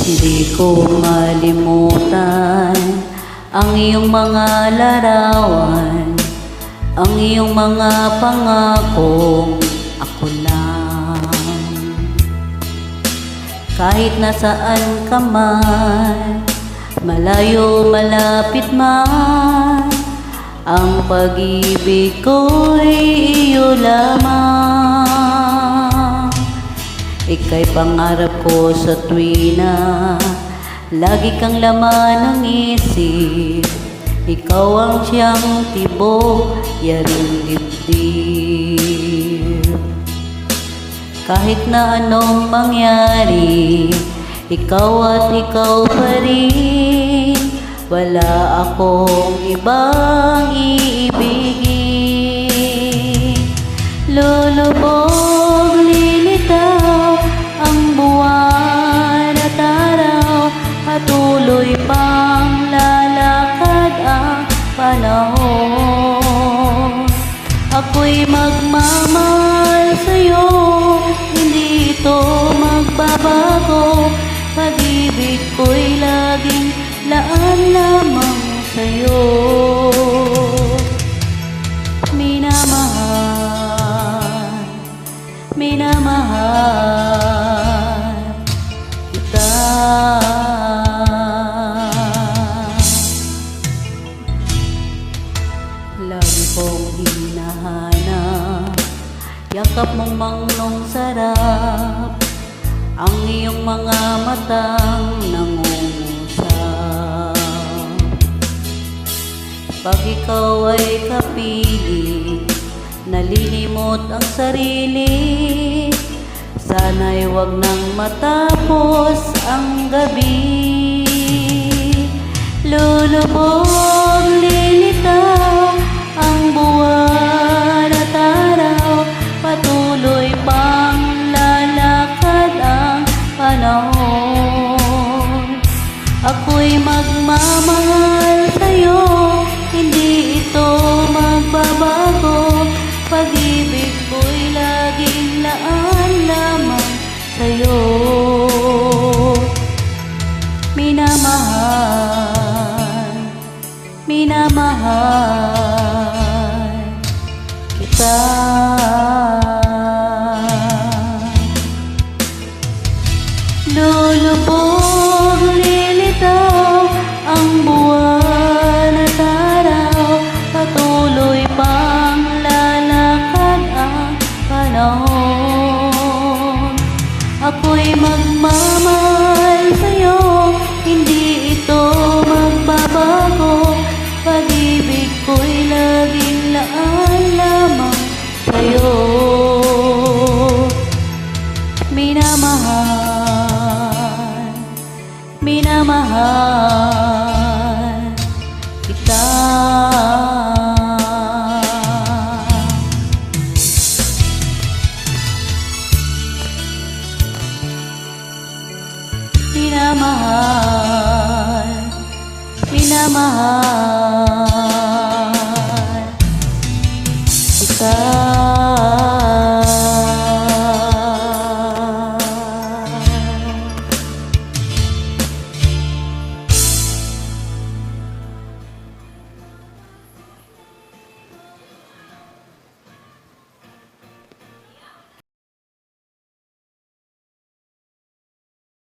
Di ko malimutan ang iyong mga larawan, ang iyong mga pangakong ako lang. Kahit nasaan ka man, malayo malapit man, ang pag-ibig ko'y iyo lamang. Ika'y pangarap ko sa tuwina, lagi kang laman ng isip. Ikaw ang siyang tibok, yaring dibdib. Kahit na anong mangyari, ikaw at ikaw pa rin. Wala akong ibang iibigin. Lulubog, lilitaw ang buwan at araw, patuloy pang lalakad ang panahon. Ako'y magmamahal sa'yo, hindi ito magbabago. Pag-ibig ko'y laging laan lamang sa'yo. Minamahal, minamahal kita. Lagi kong hinahanap yakap mong mangnong sarap, ang iyong mga matang nangungusap. Pag ikaw ay kapiling, nalilimot ang sarili. Sana'y wag nang matapos ang gabi. Lulubog, lilitaw ang buwan at araw, patuloy pang lalakad ang panahon. Ako'y magmamahal sa'yo, hindi ito magbabago. Pag-ibig ko'y laging laan lamang sa'yo. Minamahal, minamahal kita. Lulubog, lilitaw ang buwan at araw, patuloy pang lalakad ang panahon. Ako'y magmamahal sa'yo, hindi ito magbabago. Pag-ibig ko'y laging laan lamang sa'yo. Minamahal, minamahal kita. Minamahal.